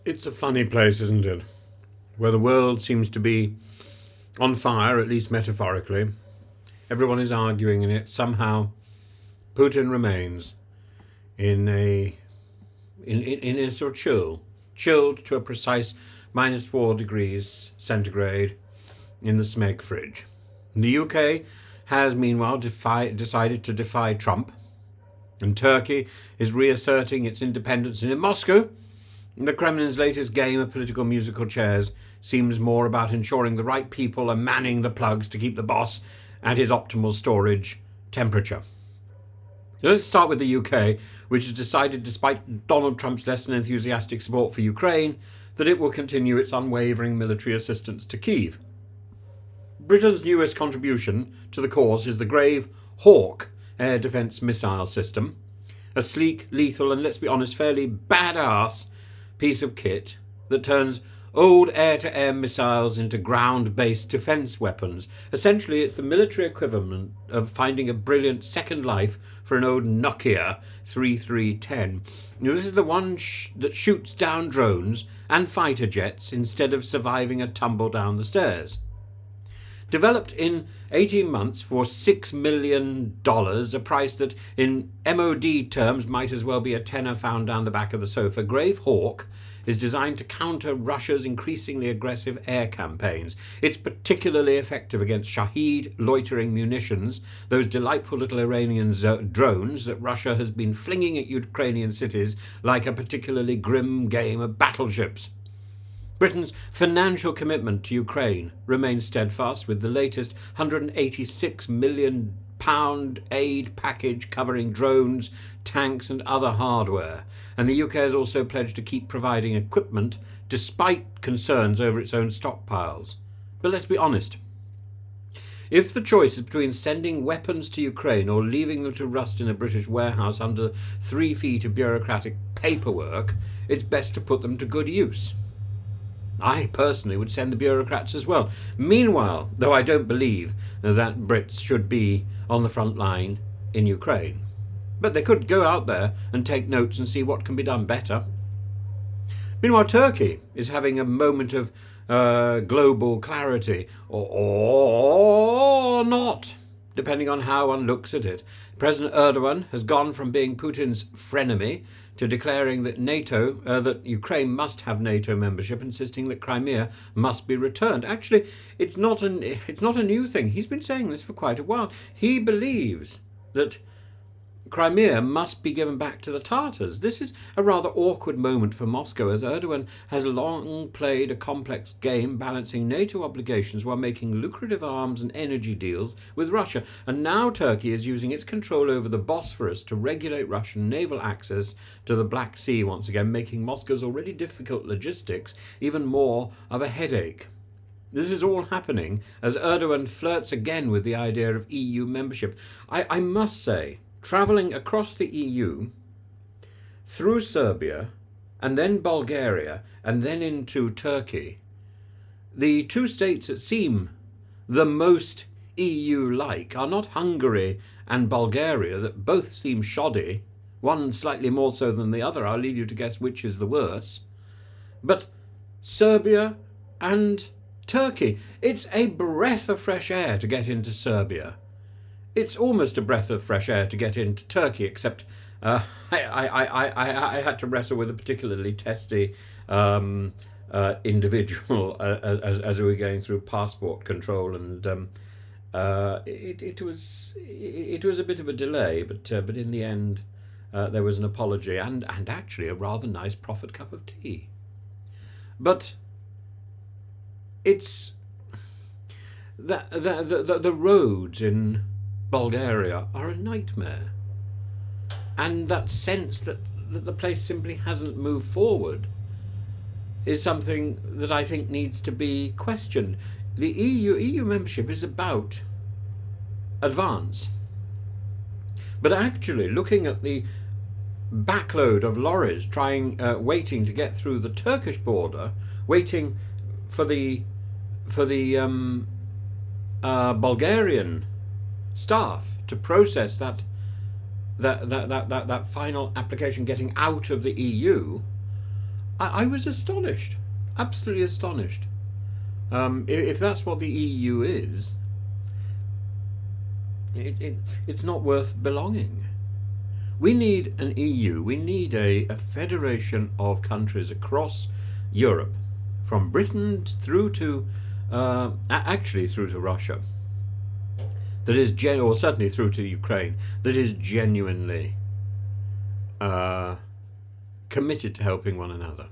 It's a funny place, isn't it? Where the world seems to be on fire, at least metaphorically. Everyone is arguing, and yet somehow Putin remains in a sort of chilled to a precise -4 degrees centigrade in the Smeg fridge. The UK has meanwhile decided to defy Trump, and Turkey is reasserting its independence. And in Moscow, the Kremlin's latest game of political musical chairs seems more about ensuring the right people are manning the plugs to keep the boss at his optimal storage temperature. So let's start with the UK, which has decided, despite Donald Trump's less than enthusiastic support for Ukraine, that it will continue its unwavering military assistance to Kyiv. Britain's newest contribution to the cause is the Grave Hawk air defence missile system, a sleek, lethal and, let's be honest, fairly badass piece of kit that turns old air-to-air missiles into ground-based defence weapons. Essentially, it's the military equivalent of finding a brilliant second life for an old Nokia 3310. This is the one that shoots down drones and fighter jets instead of surviving a tumble down the stairs. Developed in 18 months for $6 million, a price that in MOD terms might as well be a tenner found down the back of the sofa, Grave Hawk is designed to counter Russia's increasingly aggressive air campaigns. It's particularly effective against Shahed loitering munitions, those delightful little Iranian drones that Russia has been flinging at Ukrainian cities like a particularly grim game of battleships. Britain's financial commitment to Ukraine remains steadfast, with the latest £186 million aid package covering drones, tanks and other hardware. And the UK has also pledged to keep providing equipment despite concerns over its own stockpiles. But let's be honest. If the choice is between sending weapons to Ukraine or leaving them to rust in a British warehouse under 3 feet of bureaucratic paperwork, it's best to put them to good use. I personally would send the bureaucrats as well. Meanwhile, though I don't believe that Brits should be on the front line in Ukraine, but they could go out there and take notes and see what can be done better. Meanwhile, Turkey is having a moment of global clarity, or not, depending on how one looks at it. President Erdogan has gone from being Putin's frenemy to declaring that that Ukraine must have NATO membership, insisting that Crimea must be returned. Actually, it's not a new thing. He's been saying this for quite a while. He believes that Crimea must be given back to the Tatars. This is a rather awkward moment for Moscow, as Erdogan has long played a complex game balancing NATO obligations while making lucrative arms and energy deals with Russia. And now Turkey is using its control over the Bosphorus to regulate Russian naval access to the Black Sea once again, making Moscow's already difficult logistics even more of a headache. This is all happening as Erdogan flirts again with the idea of EU membership. I must say, travelling across the EU, through Serbia, and then Bulgaria, and then into Turkey, the two states that seem the most EU-like are not Hungary and Bulgaria, that both seem shoddy, one slightly more so than the other. I'll leave you to guess which is the worse. But Serbia and Turkey. It's a breath of fresh air to get into Serbia. It's almost a breath of fresh air to get into Turkey, except I had to wrestle with a particularly testy individual as we were going through passport control, and it was a bit of a delay, but in the end there was an apology and actually a rather nice proffered cup of tea. But it's the roads in Bulgaria are a nightmare, and that sense that the place simply hasn't moved forward is something that I think needs to be questioned. The EU membership is about advance, but actually looking at the backload of lorries waiting to get through the Turkish border, waiting for the Bulgarian staff to process that final application getting out of the EU, I was astonished, absolutely astonished. If that's what the EU is, it's not worth belonging. We need an EU, we need a federation of countries across Europe, from Britain through to, actually through to Russia, that is, or certainly through to Ukraine, that is genuinely committed to helping one another.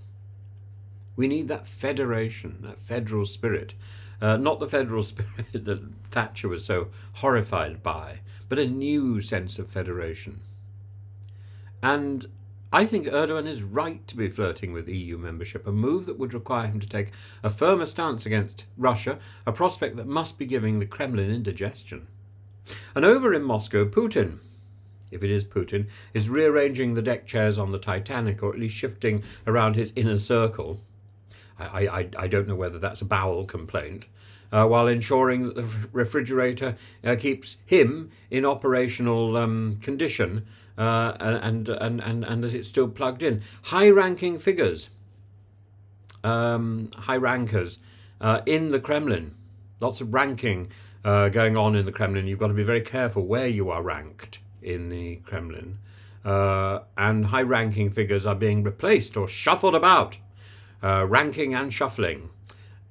We need that federation, that federal spirit. Not the federal spirit that Thatcher was so horrified by, but a new sense of federation. And I think Erdogan is right to be flirting with EU membership, a move that would require him to take a firmer stance against Russia, a prospect that must be giving the Kremlin indigestion. And over in Moscow, Putin, if it is Putin, is rearranging the deck chairs on the Titanic, or at least shifting around his inner circle. I don't know whether that's a bowel complaint, while ensuring that the refrigerator keeps him in operational condition, and that it's still plugged in. High-ranking figures, high rankers in the Kremlin. Lots of ranking going on in the Kremlin. You've got to be very careful where you are ranked in the Kremlin. And high-ranking figures are being replaced or shuffled about. Ranking and shuffling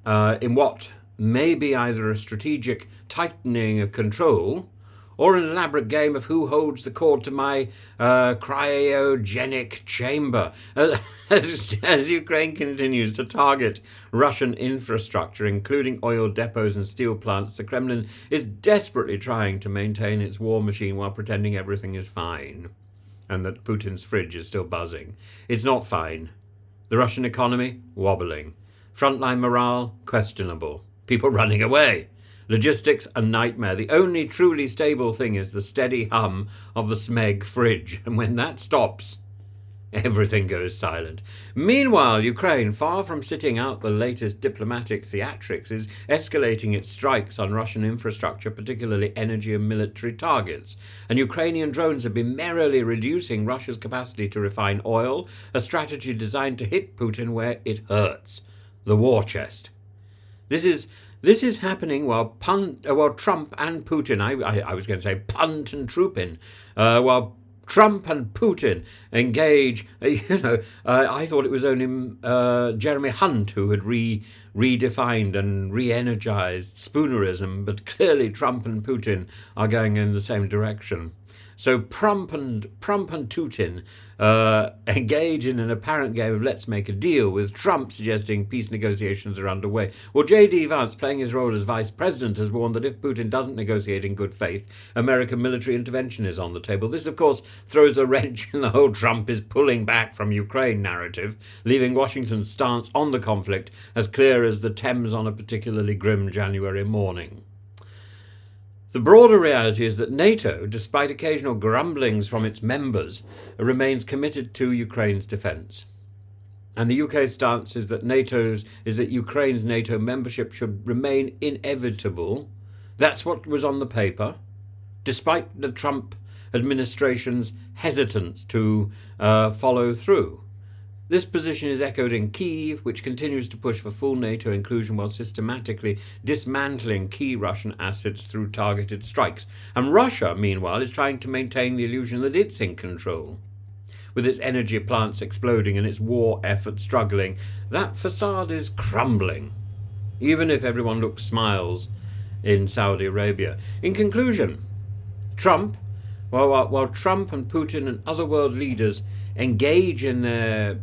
in what may be either a strategic tightening of control or an elaborate game of who holds the cord to my cryogenic chamber, as Ukraine continues to target Russian infrastructure, including oil depots and steel plants. The Kremlin is desperately trying to maintain its war machine while pretending everything is fine and that Putin's fridge is still buzzing. It's not fine. The Russian economy, wobbling. Frontline morale, questionable. People running away. Logistics, a nightmare. The only truly stable thing is the steady hum of the Smeg fridge. And when that stops, everything goes silent. Meanwhile, Ukraine, far from sitting out the latest diplomatic theatrics, is escalating its strikes on Russian infrastructure, particularly energy and military targets. And Ukrainian drones have been merrily reducing Russia's capacity to refine oil, a strategy designed to hit Putin where it hurts, the war chest. This is happening while Trump and Putin, I was going to say punt and trooping, while Trump and Putin engage. I thought it was only Jeremy Hunt who had redefined and re-energized spoonerism, but clearly Trump and Putin are going in the same direction. So Trump and Putin engage in an apparent game of let's make a deal, with Trump suggesting peace negotiations are underway. Well, J.D. Vance, playing his role as vice president, has warned that if Putin doesn't negotiate in good faith, American military intervention is on the table. This, of course, throws a wrench in the whole Trump is pulling back from Ukraine narrative, leaving Washington's stance on the conflict as clear as the Thames on a particularly grim January morning. The broader reality is that NATO, despite occasional grumblings from its members, remains committed to Ukraine's defence. And the UK's stance is that Ukraine's NATO membership should remain inevitable. That's what was on the paper, despite the Trump administration's hesitance to follow through. This position is echoed in Kyiv, which continues to push for full NATO inclusion while systematically dismantling key Russian assets through targeted strikes. And Russia, meanwhile, is trying to maintain the illusion that it's in control. With its energy plants exploding and its war effort struggling, that facade is crumbling, even if everyone smiles in Saudi Arabia. In conclusion, while Trump and Putin and other world leaders engage in their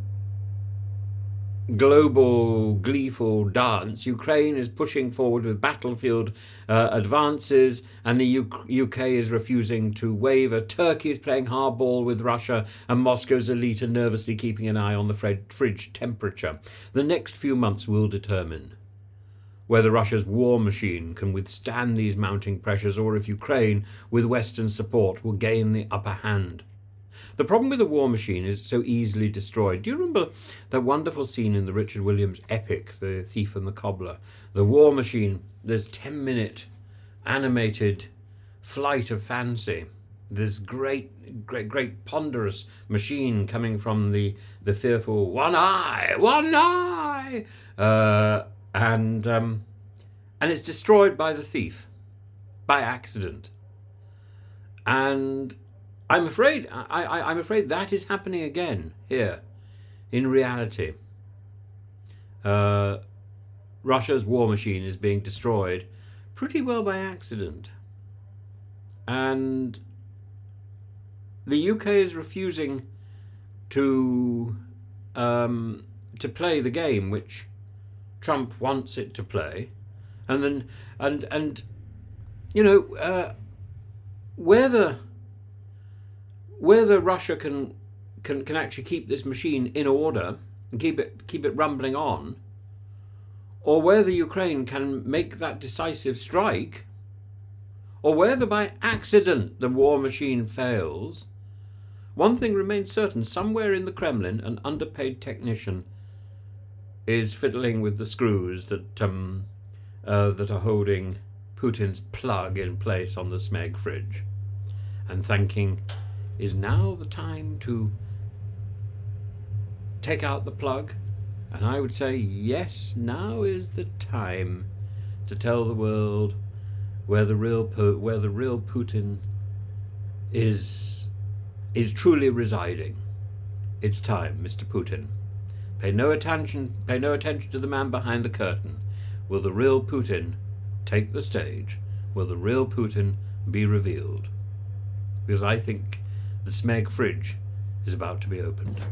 global gleeful dance, Ukraine is pushing forward with battlefield advances, and the UK is refusing to waver. Turkey is playing hardball with Russia, and Moscow's elite are nervously keeping an eye on the fridge temperature. The next few months will determine whether Russia's war machine can withstand these mounting pressures, or if Ukraine, with Western support, will gain the upper hand. The problem with the war machine is it's so easily destroyed. Do you remember that wonderful scene in the Richard Williams epic, The Thief and the Cobbler? The war machine, there's 10-minute animated flight of fancy this great ponderous machine coming from the fearful one eye, and it's destroyed by the thief by accident. And I'm afraid that is happening again here in reality. Russia's war machine is being destroyed pretty well by accident, and the UK is refusing to play the game which Trump wants it to play, and then and you know, whether Russia can actually keep this machine in order and keep it rumbling on, or whether Ukraine can make that decisive strike, or whether by accident the war machine fails, one thing remains certain: somewhere in the Kremlin, an underpaid technician is fiddling with the screws that are holding Putin's plug in place on the Smeg fridge, and thinking, is now the time to take out the plug? And I would say, yes, now is the time to tell the world where the real Putin is truly residing. It's time, Mr. Putin. Pay no attention to the man behind the curtain. Will the real Putin take the stage? Will the real Putin be revealed? Because I think the Smeg fridge is about to be opened.